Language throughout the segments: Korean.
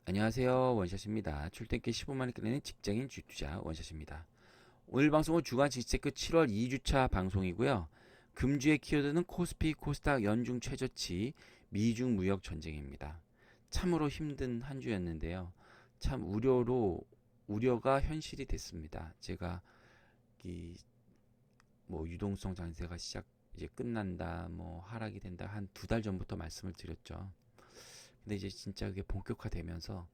안녕하세요. 원샷입니다. 출퇴근 15만원 끌리는 직장인 주투자 원샷입니다. 오늘 방송은 주간 지체크 7월 2주차 방송이고요. 금주의 키워드는 코스피, 코스닥, 연중 최저치, 미중 무역 전쟁입니다. 참으로 힘든 한 주였는데요. 참 우려가 현실이 됐습니다. 제가 유동성 장세가 이제 끝난다, 하락이 된다 한 두 달 전부터 말씀을 드렸죠. 근데 이제 진짜 그게 본격화되면서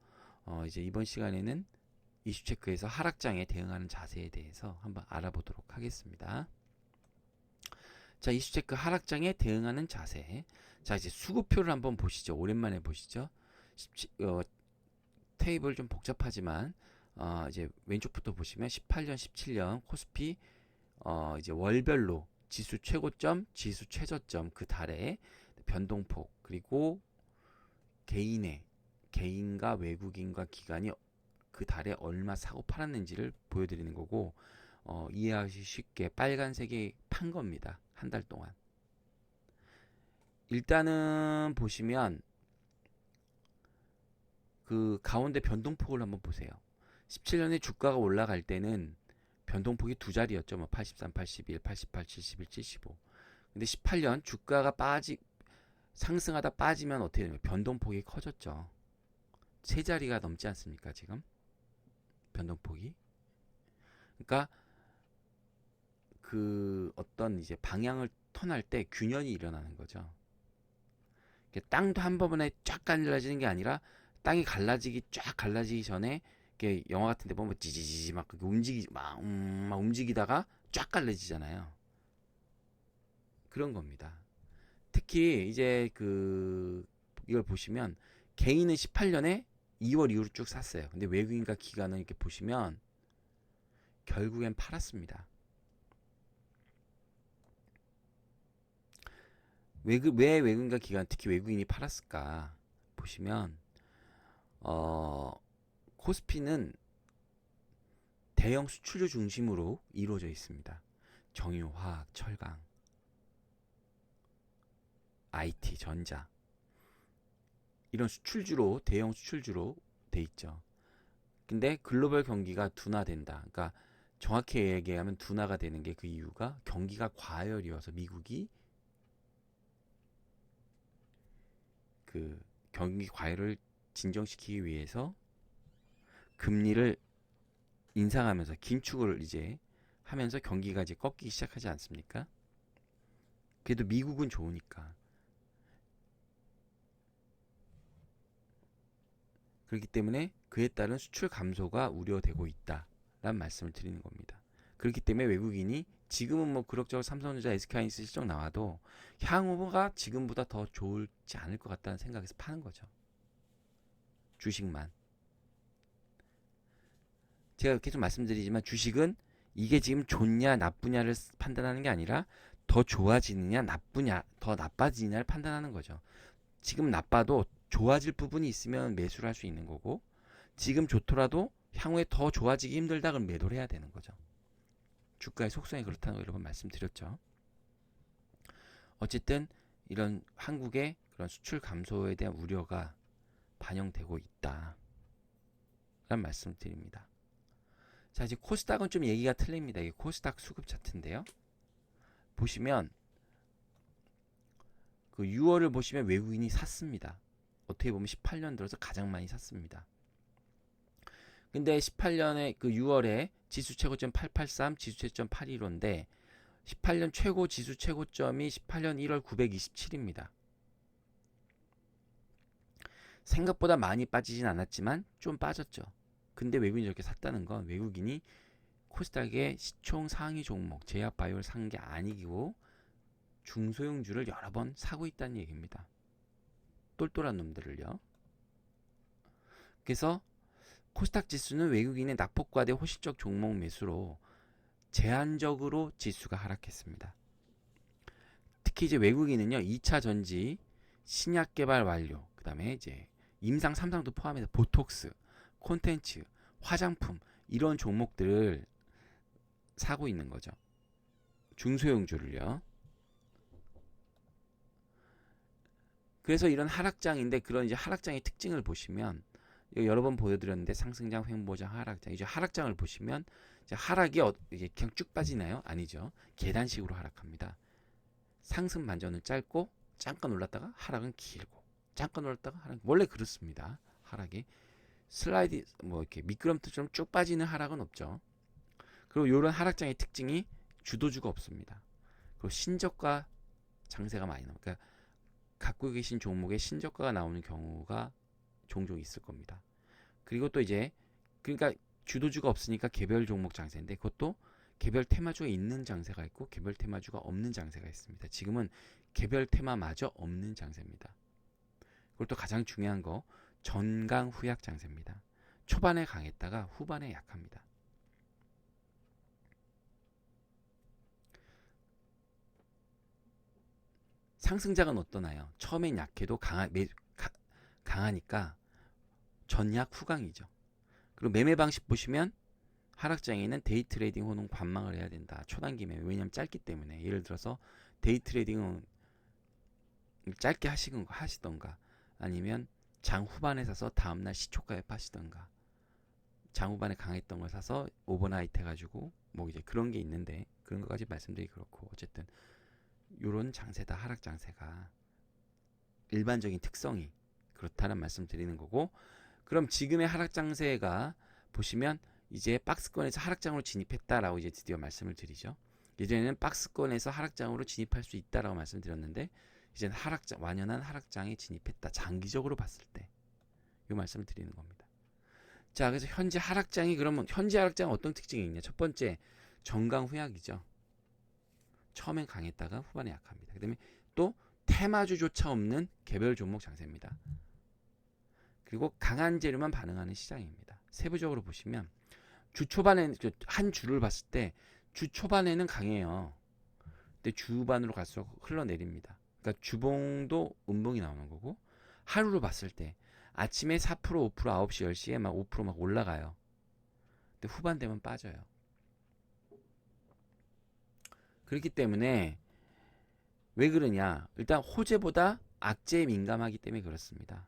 이제 이번 시간에는 이슈체크에서 하락장에 대응하는 자세에 대해서 한번 알아보도록 하겠습니다. 자, 이슈체크 하락장에 대응하는 자세. 자, 이제 수급표를 한번 보시죠. 오랜만에 보시죠. 테이블 좀 복잡하지만 이제 왼쪽부터 보시면 18년, 17년 코스피 이제 월별로 지수 최고점, 지수 최저점 그 달에 변동폭 그리고 개인과 외국인과 기관이 그 달에 얼마 사고 팔았는지를 보여드리는 거고 이해하기 쉽게 빨간색이 판 겁니다. 한 달 동안. 일단은 보시면 그 가운데 변동폭을 한번 보세요. 17년에 주가가 올라갈 때는 변동폭이 두 자리였죠. 83, 81, 88, 71, 75. 근데 18년 주가가 상승하다 빠지면 어떻게 되나요? 변동폭이 커졌죠. 세 자리가 넘지 않습니까, 지금? 변동폭이. 그러니까 그 어떤 이제 방향을 턴할 때 균열이 일어나는 거죠. 땅도 한번에 쫙 갈라지는 게 아니라 땅이 쫙 갈라지기 전에 영화 같은 데 보면 지지지지 막 막 움직이다가 쫙 갈라지잖아요. 그런 겁니다. 특히 이제 이걸 보시면 개인은 18년에 2월 이후로 쭉 샀어요. 근데 외국인과 기관은 이렇게 보시면 결국엔 팔았습니다. 왜 외국인과 기관, 특히 외국인이 팔았을까? 보시면 어, 코스피는 대형 수출주 중심으로 이루어져 있습니다. 정유, 화학, 철강, IT, 전자 이런 대형 수출주로 돼 있죠. 근데 글로벌 경기가 둔화된다. 그러니까 정확히 얘기하면 둔화가 되는 게 그 이유가 경기가 과열이어서 미국이 그 경기 과열을 진정시키기 위해서 금리를 인상하면서 긴축을 이제 하면서 경기가 이제 꺾이기 시작하지 않습니까? 그래도 미국은 좋으니까. 그렇기 때문에 그에 따른 수출 감소가 우려되고 있다라는 말씀을 드리는 겁니다. 그렇기 때문에 외국인이 지금은 그럭저럭 삼성전자, SK하이닉스 실적 나와도 향후가 지금보다 더 좋지 않을 것 같다는 생각에서 파는 거죠. 주식만. 제가 계속 말씀드리지만 주식은 이게 지금 좋냐 나쁘냐를 판단하는 게 아니라 더 좋아지느냐 더 나빠지느냐를 판단하는 거죠. 지금 나빠도 좋아질 부분이 있으면 매수를 할 수 있는 거고 지금 좋더라도 향후에 더 좋아지기 힘들다 그럼 매도를 해야 되는 거죠. 주가의 속성이 그렇다는 거 여러 번 말씀드렸죠. 어쨌든 이런 한국의 그런 수출 감소에 대한 우려가 반영되고 있다. 라는 말씀을 드립니다. 자, 이제 코스닥은 좀 얘기가 틀립니다. 이게 코스닥 수급 차트인데요. 보시면 그 6월을 보시면 외국인이 샀습니다. 어떻게 보면 18년 들어서 가장 많이 샀습니다. 근데 18년에 그 6월에 지수 최고점 883, 지수 최저점 815인데 18년 최고 지수 최고점이 18년 1월 927입니다. 생각보다 많이 빠지진 않았지만 좀 빠졌죠. 근데 외국인이 저렇게 샀다는 건 외국인이 코스닥의 시총 상위 종목 제약바이오를 산 게 아니고 중소형주를 여러 번 사고 있다는 얘기입니다. 똘똘한 놈들을요. 그래서 코스닥 지수는 외국인의 낙폭과대 호실적 종목 매수로 제한적으로 지수가 하락했습니다. 특히 이제 외국인은요, 2차 전지, 신약 개발 완료, 그 다음에 이제 임상 3상도 포함해서 보톡스, 콘텐츠, 화장품, 이런 종목들을 사고 있는 거죠. 중소형주를요. 그래서 이런 하락장인데 그런 이제 하락장의 특징을 보시면 이거 여러 번 보여드렸는데 상승장, 횡보장, 하락장. 이제 하락장을 보시면 이제 하락이 이게 그냥 쭉 빠지나요? 아니죠. 계단식으로 하락합니다. 상승 반전은 짧고 잠깐 올랐다가 하락은 길고 잠깐 올랐다가 하락. 원래 그렇습니다. 하락이 슬라이드 뭐 이렇게 미끄럼틀처럼 쭉 빠지는 하락은 없죠. 그리고 이런 하락장의 특징이 주도주가 없습니다. 그리고 신저가 장세가 많이 나옵니다. 그러니까 갖고 계신 종목에 신저가가 나오는 경우가 종종 있을 겁니다. 그리고 또 이제 그러니까 주도주가 없으니까 개별 종목 장세인데 그것도 개별 테마주가 있는 장세가 있고 개별 테마주가 없는 장세가 있습니다. 지금은 개별 테마마저 없는 장세입니다. 그리고 또 가장 중요한 거 전강 후약 장세입니다. 초반에 강했다가 후반에 약합니다. 상승장은 어떠나요? 처음엔 약해도 강하니까 전약 후강이죠. 그리고 매매 방식 보시면 하락장에는 데이 트레이딩 혹은 관망을 해야 된다. 초단기 매매. 왜냐하면 짧기 때문에. 예를 들어서 데이 트레이딩은 짧게 하시던가 아니면 장 후반에 사서 다음날 시초가에 파시던가 장 후반에 강했던 걸 사서 오버나이트 해가지고 뭐 이제 그런 게 있는데 그런 것까지 말씀드리기 그렇고 어쨌든 요런 장세다. 하락 장세가 일반적인 특성이 그렇다는 말씀 드리는 거고 그럼 지금의 하락 장세가 보시면 이제 박스권에서 하락장으로 진입했다라고 이제 드디어 말씀을 드리죠. 예전에는 박스권에서 하락장으로 진입할 수 있다라고 말씀드렸는데 이제는 완연한 하락장에 진입했다. 장기적으로 봤을 때 이 말씀을 드리는 겁니다. 자, 그래서 현재 하락장이 그러면 현재 하락장은 어떤 특징이 있냐? 첫 번째 정강 후약이죠. 처음엔 강했다가 후반에 약합니다. 그다음에 또 테마주조차 없는 개별 종목 장세입니다. 그리고 강한 재료만 반응하는 시장입니다. 세부적으로 보시면 주 초반에는 한 주를 봤을 때 주 초반에는 강해요. 근데 주반으로 갈수록 흘러내립니다. 그러니까 주봉도 음봉이 나오는 거고 하루로 봤을 때 아침에 4%, 5%, 9시, 10시에 막 5%막 올라가요. 근데 후반 되면 빠져요. 그렇기 때문에 왜 그러냐? 일단 호재보다 악재에 민감하기 때문에 그렇습니다.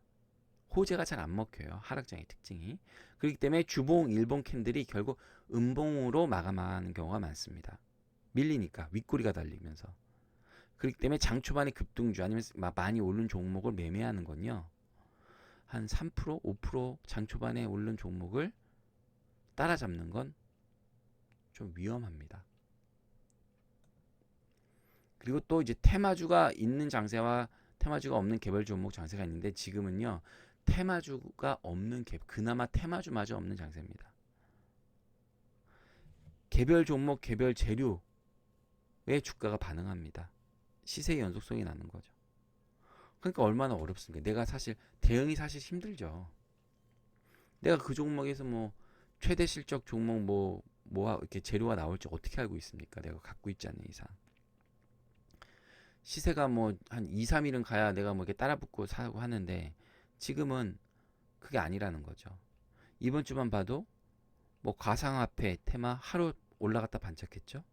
호재가 잘 안 먹혀요. 하락장의 특징이. 그렇기 때문에 주봉, 일봉 캔들이 결국 음봉으로 마감하는 경우가 많습니다. 밀리니까 윗꼬리가 달리면서. 그렇기 때문에 장 초반에 급등주 아니면 많이 오른 종목을 매매하는 건요. 한 3%, 5%장 초반에 오른 종목을 따라잡는 건 좀 위험합니다. 그리고 또 이제 테마주가 있는 장세와 테마주가 없는 개별 종목 장세가 있는데 지금은요. 테마주가 없는 그나마 테마주마저 없는 장세입니다. 개별 종목, 개별 재료의 주가가 반응합니다. 시세의 연속성이 나는 거죠. 그러니까 얼마나 어렵습니까? 내가 사실 대응이 사실 힘들죠. 내가 그 종목에서 뭐 최대 실적 종목 뭐 이렇게 재료가 나올지 어떻게 알고 있습니까? 내가 갖고 있지 않는 이상. 시세가 뭐 한 2, 3일은 가야 내가 뭐 이렇게 따라붙고 사고 하는데 지금은 그게 아니라는 거죠. 이번 주만 봐도 뭐 가상화폐 테마 하루 올라갔다 반짝했죠.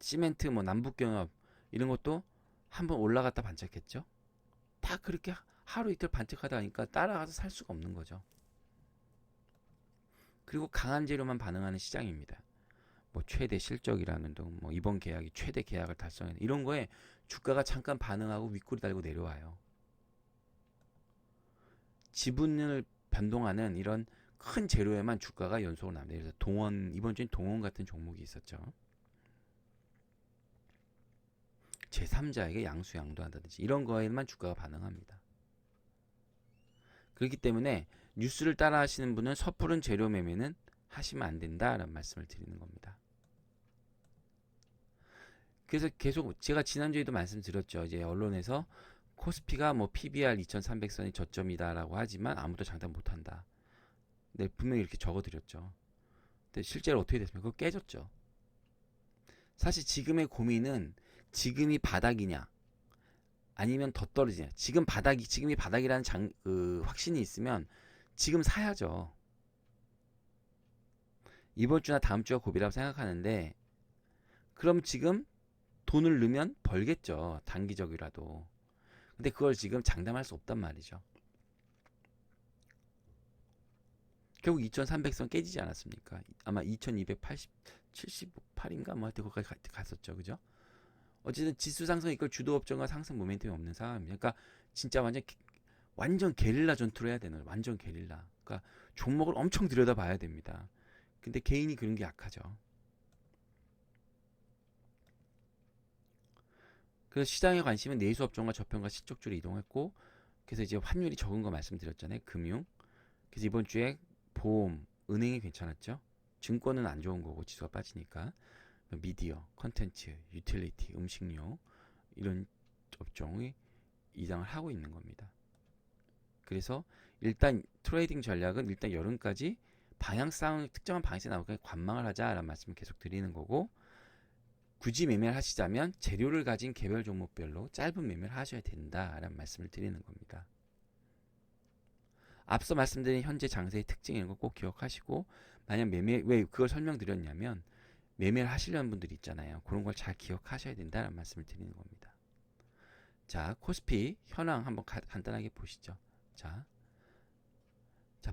시멘트 뭐 남북경협 이런 것도 한번 올라갔다 반짝했죠. 다 그렇게 하루 이틀 반짝하다 하니까 따라가서 살 수가 없는 거죠. 그리고 강한 재료만 반응하는 시장입니다. 뭐 최대 실적이라는 등 뭐 이번 계약이 최대 계약을 달성한 이런 거에 주가가 잠깐 반응하고 윗꼬리 달고 내려와요. 지분을 변동하는 이런 큰 재료에만 주가가 연속으로 납니다. 그래서 동원 이번 주엔 동원 같은 종목이 있었죠. 제3자에게 양수 양도한다든지 이런 거에만 주가가 반응합니다. 그렇기 때문에 뉴스를 따라 하시는 분은 섣부른 재료 매매는 하시면 안 된다라는 말씀을 드리는 겁니다. 그래서 계속 제가 지난주에도 말씀드렸죠. 이제 언론에서 코스피가 뭐 PBR 2300선이 저점이다라고 하지만 아무도 장담 못한다. 네, 분명히 이렇게 적어드렸죠. 근데 실제로 어떻게 됐습니까? 그거 깨졌죠. 사실 지금의 고민은 지금이 바닥이냐 아니면 더 떨어지냐. 지금이 바닥이라는 확신이 있으면 지금 사야죠. 이번 주나 다음 주가 고비라고 생각하는데 그럼 지금 돈을 넣으면 벌겠죠. 단기적이라도. 근데 그걸 지금 장담할 수 없단 말이죠. 결국 2300선 깨지지 않았습니까? 아마 2280, 78인가 뭐 하여튼 거기까지 갔었죠. 그죠? 어쨌든 지수 상승 이걸 주도 업종과 상승 모멘텀이 없는 상황입니다. 그러니까 진짜 완전 게릴라 전투를 해야 되는 거예요. 완전 게릴라. 그러니까 종목을 엄청 들여다봐야 됩니다. 근데 개인이 그런 게 약하죠. 그래서 시장의 관심은 내수 업종과 저평가 실적주로 이동했고, 그래서 이제 환율이 적은 거 말씀드렸잖아요. 금융. 그래서 이번 주에 보험, 은행이 괜찮았죠. 증권은 안 좋은 거고 지수가 빠지니까. 미디어, 컨텐츠, 유틸리티, 음식료 이런 업종이 이장을 하고 있는 겁니다. 그래서 일단 트레이딩 전략은 일단 여름까지 방향성 특정한 방향성이 나오니까 관망을 하자라는 말씀을 계속 드리는 거고, 굳이 매매를 하시자면 재료를 가진 개별 종목별로 짧은 매매를 하셔야 된다라는 말씀을 드리는 겁니다. 앞서 말씀드린 현재 장세의 특징 이런 거 꼭 기억하시고, 만약 왜 그걸 설명드렸냐면 매매를 하시려는 분들이 있잖아요. 그런 걸 잘 기억하셔야 된다는 말씀을 드리는 겁니다. 자, 코스피 현황 한번 간단하게 보시죠. 자,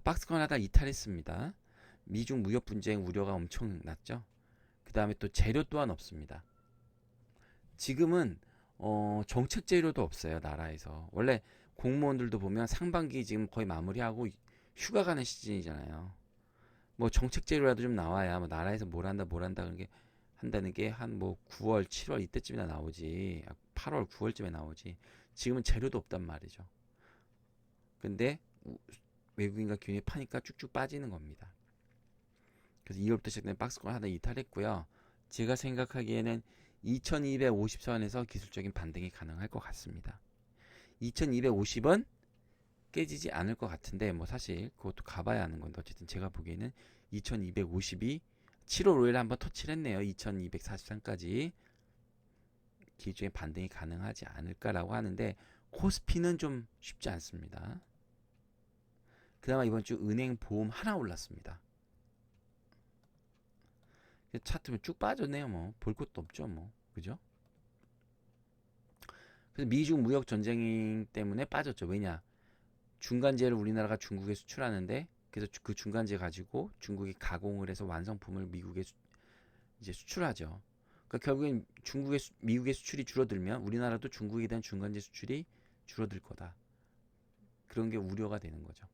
박스권 하다 이탈했습니다. 미중 무역 분쟁 우려가 엄청 났죠. 그 다음에 또 재료 또한 없습니다. 지금은 정책 재료도 없어요. 나라에서. 원래 공무원들도 보면 상반기 지금 거의 마무리하고 휴가 가는 시즌이잖아요. 뭐 정책 재료라도 좀 나와야 뭐 나라에서 뭘 한다 그런 게 한다는 게 한 뭐 9월, 7월 이때쯤이나 나오지. 8월, 9월쯤에 나오지. 지금은 재료도 없단 말이죠. 근데 외국인과 균이 파니까 쭉쭉 빠지는 겁니다. 그래서 2월부터 시작된 박스권 하나 이탈했고요. 제가 생각하기에는 2250선에서 기술적인 반등이 가능할 것 같습니다. 2250은 깨지지 않을 것 같은데 뭐 사실 그것도 가봐야 하는 건데, 어쨌든 제가 보기에는 2250이 7월 5일에 한번 터치를 했네요. 2243까지 기술적인 반등이 가능하지 않을까라고 하는데, 코스피는 좀 쉽지 않습니다. 그나마 이번 주 은행 보험 하나 올랐습니다. 차트면 쭉 빠졌네요. 뭐 볼 것도 없죠. 뭐 그죠? 그래서 미중 무역 전쟁 때문에 빠졌죠. 왜냐? 중간재를 우리나라가 중국에 수출하는데, 그래서 그 중간재 가지고 중국이 가공을 해서 완성품을 미국에 이제 수출하죠. 그러니까 결국엔 미국의 수출이 줄어들면 우리나라도 중국에 대한 중간재 수출이 줄어들 거다. 그런 게 우려가 되는 거죠.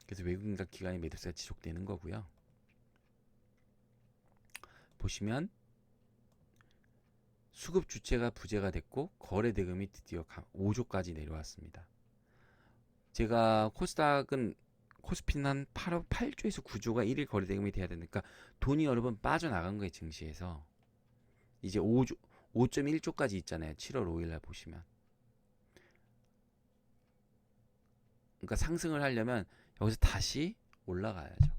그래서 외국인과 기관의 매도세가 지속되는 거고요. 보시면 수급 주체가 부재가 됐고 거래 대금이 드디어 5조까지 내려왔습니다. 제가 코스피는 한 8조에서 9조가 1일 거래 대금이 돼야 되니까 돈이 여러 번 빠져나간 거예요. 증시에서. 이제 5.1조까지 있잖아요. 7월 5일 날 보시면. 그러니까 상승을 하려면 여기서 다시 올라가야죠.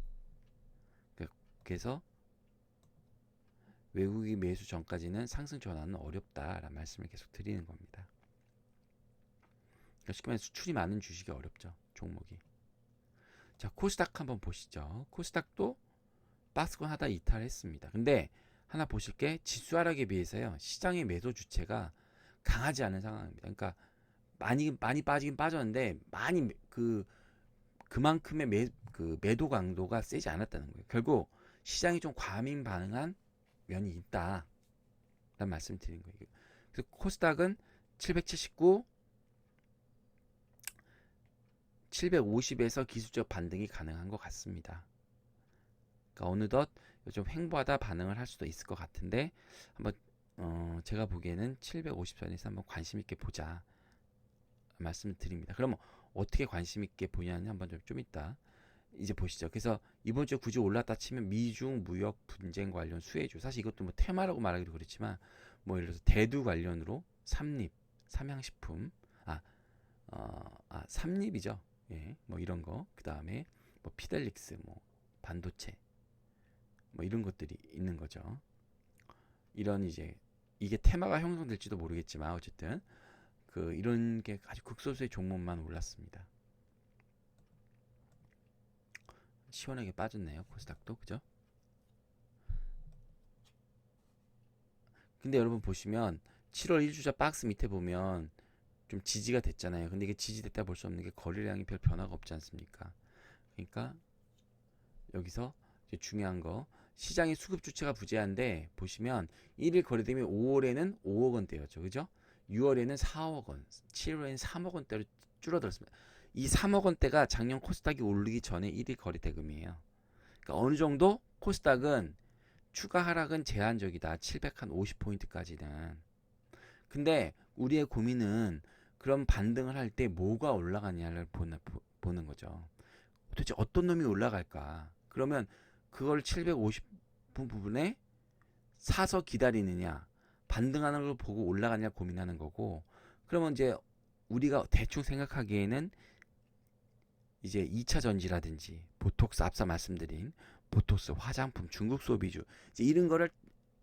그래서 외국인 매수 전까지는 상승 전환은 어렵다라는 말씀을 계속 드리는 겁니다. 그러니까 쉽게 말해 수출이 많은 주식이 어렵죠. 종목이. 자, 코스닥 한번 보시죠. 코스닥도 박스권 하다 이탈했습니다. 근데 하나 보실 게 지수 하락에 비해서요, 시장의 매도 주체가 강하지 않은 상황입니다. 그러니까 많이 빠지긴 빠졌는데 그만큼의 매도 강도가 세지 않았다는 거예요. 결국 시장이 좀 과민 반응한 면이 있다 라는 말씀을 드린 거예요. 그래서 코스닥은 779, 750에서 기술적 반등이 가능한 것 같습니다. 그러니까 어느덧 좀 횡보하다 반응을 할 수도 있을 것 같은데, 한번 제가 보기에는 750선에서 한번 관심 있게 보자 말씀을 드립니다. 그러면 어떻게 관심 있게 보냐는 한번 좀 이따 이제 보시죠. 그래서 이번 주에 굳이 올랐다 치면 미중 무역 분쟁 관련 수혜주, 사실 이것도 뭐 테마라고 말하기도 그렇지만 뭐 예를 들어서 대두 관련으로 삼립, 삼양식품, 삼립이죠. 예, 뭐 이런 거, 그 다음에 뭐 피델릭스, 뭐 반도체, 뭐 이런 것들이 있는 거죠. 이런 이제 이게 테마가 형성될지도 모르겠지만 어쨌든 이런 게 아주 극소수의 종목만 올랐습니다. 시원하게 빠졌네요. 코스닥도 그죠? 근데 여러분 보시면 7월 1주차 박스 밑에 보면 좀 지지가 됐잖아요. 근데 이게 지지됐다 볼 수 없는 게 거래량이 별 변화가 없지 않습니까? 그러니까 여기서 이제 중요한 거, 시장의 수급 주체가 부재한데 보시면 1일 거래대금이 5월에는 5억 원대였죠. 그죠? 6월에는 4억 원, 7월에는 3억 원대로 줄어들었습니다. 이 3억 원대가 작년 코스닥이 오르기 전에 1일 거래대금이에요. 그러니까 어느 정도 코스닥은 추가 하락은 제한적이다. 750포인트까지는. 근데 우리의 고민은 그런 반등을 할 때 뭐가 올라가냐를 보는 거죠. 도대체 어떤 놈이 올라갈까? 그러면 그걸 750분 부분에 사서 기다리느냐, 반등하는 걸 보고 올라가냐 고민하는 거고, 그러면 이제 우리가 대충 생각하기에는 이제 2차 전지라든지 보톡스, 앞서 말씀드린 보톡스, 화장품, 중국 소비주, 이제 이런 거를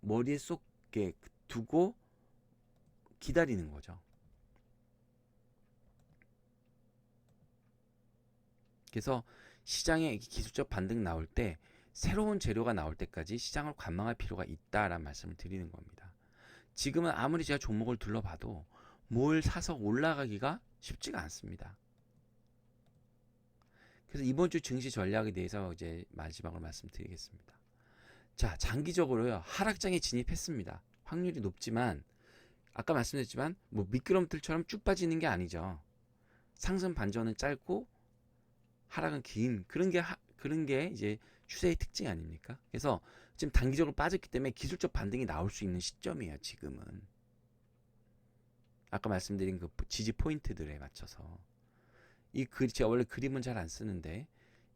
머리에 쏙게 두고 기다리는 거죠. 그래서 시장에 기술적 반등 나올 때 새로운 재료가 나올 때까지 시장을 관망할 필요가 있다라는 말씀을 드리는 겁니다. 지금은 아무리 제가 종목을 둘러봐도 뭘 사서 올라가기가 쉽지가 않습니다. 그래서 이번 주 증시 전략에 대해서 이제 마지막으로 말씀드리겠습니다. 자, 장기적으로요, 하락장에 진입했습니다. 확률이 높지만 아까 말씀드렸지만 뭐 미끄럼틀처럼 쭉 빠지는 게 아니죠. 상승 반전은 짧고 하락은 긴, 그런 게 이제 추세의 특징 아닙니까? 그래서 지금 단기적으로 빠졌기 때문에 기술적 반등이 나올 수 있는 시점이에요. 지금은 아까 말씀드린 그 지지 포인트들에 맞춰서 제가 원래 그림은 잘 안 쓰는데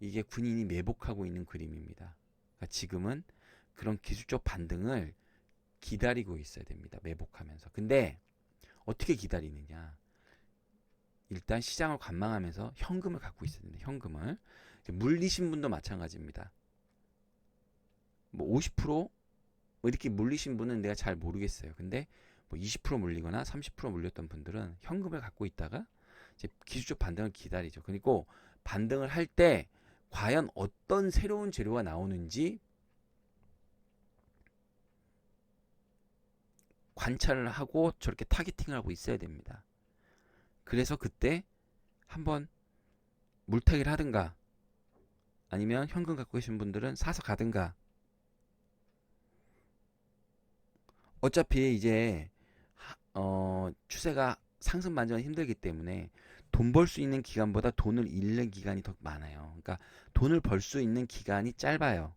이게 군인이 매복하고 있는 그림입니다. 그러니까 지금은 그런 기술적 반등을 기다리고 있어야 됩니다. 매복하면서. 근데 어떻게 기다리느냐? 일단 시장을 관망하면서 현금을 갖고 있어야 됩니다. 현금을. 물리신 분도 마찬가지입니다. 뭐 50%? 뭐 이렇게 물리신 분은 내가 잘 모르겠어요. 근데 뭐 20% 물리거나 30% 물렸던 분들은 현금을 갖고 있다가 이제 기술적 반등을 기다리죠. 그리고 반등을 할 때 과연 어떤 새로운 재료가 나오는지 관찰을 하고 저렇게 타겟팅을 하고 있어야 됩니다. 그래서 그때 한번 물타기를 하든가 아니면 현금 갖고 계신 분들은 사서 가든가. 어차피 이제 추세가 상승 반전이 힘들기 때문에 돈 벌 수 있는 기간보다 돈을 잃는 기간이 더 많아요. 그러니까 돈을 벌 수 있는 기간이 짧아요.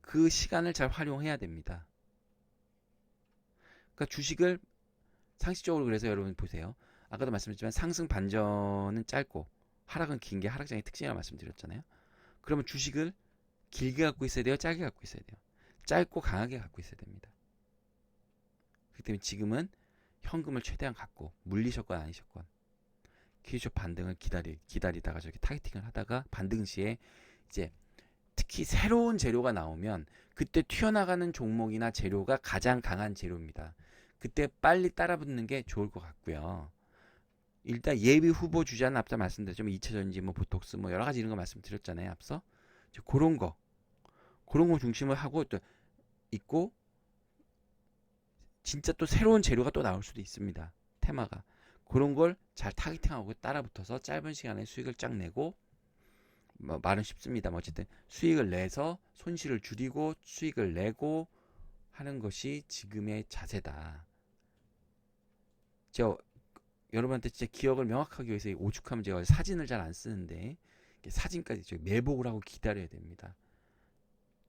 그 시간을 잘 활용해야 됩니다. 그러니까 주식을 상식적으로, 그래서 여러분 보세요. 아까도 말씀드렸지만 상승 반전은 짧고 하락은 긴 게 하락장의 특징이라고 말씀드렸잖아요. 그러면 주식을 길게 갖고 있어야 돼요? 짧게 갖고 있어야 돼요? 짧고 강하게 갖고 있어야 됩니다. 그렇기 때문에 지금은 현금을 최대한 갖고, 물리셨건 아니셨건 기술적 반등을 기다리다가 저렇게 타겟팅을 하다가 반등 시에 이제 특히 새로운 재료가 나오면 그때 튀어나가는 종목이나 재료가 가장 강한 재료입니다. 그때 빨리 따라붙는 게 좋을 것 같고요. 일단 예비 후보 주자는 앞서 말씀드렸죠. 2차 전지, 뭐 보톡스, 뭐 여러 가지 이런 거 말씀드렸잖아요. 앞서 그런 거 중심을 하고 또 있고, 진짜 또 새로운 재료가 또 나올 수도 있습니다. 테마가. 그런 걸 잘 타겟팅하고 따라붙어서 짧은 시간에 수익을 쫙 내고, 뭐 말은 쉽습니다. 뭐 어쨌든 수익을 내서 손실을 줄이고 수익을 내고 하는 것이 지금의 자세다. 제가 여러분한테 진짜 기억을 명확하게 위해서 오죽하면 제가 사진을 잘 안 쓰는데 사진까지 매복을 하고 기다려야 됩니다.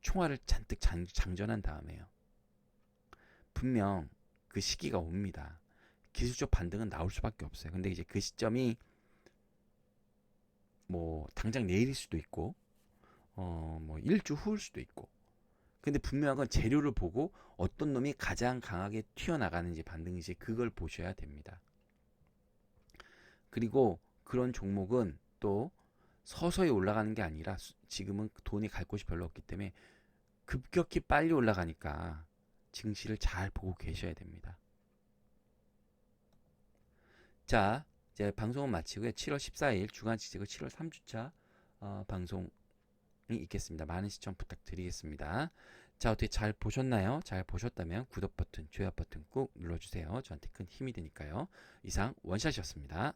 총알을 잔뜩 장전한 다음에요. 분명 그 시기가 옵니다. 기술적 반등은 나올 수밖에 없어요. 근데 이제 그 시점이 뭐 당장 내일일 수도 있고 뭐 일주 후일 수도 있고, 근데 분명한 건 재료를 보고 어떤 놈이 가장 강하게 튀어나가는지 반등 시 그걸 보셔야 됩니다. 그리고 그런 종목은 또 서서히 올라가는 게 아니라 지금은 돈이 갈 곳이 별로 없기 때문에 급격히 빨리 올라가니까 증시를 잘 보고 계셔야 됩니다. 자, 이제 방송은 마치고요. 7월 14일 주간지지고 7월 3주차 방송이 있겠습니다. 많은 시청 부탁드리겠습니다. 자, 어떻게 잘 보셨나요? 잘 보셨다면 구독 버튼, 좋아요 버튼 꾹 눌러주세요. 저한테 큰 힘이 되니까요. 이상 원샷이었습니다.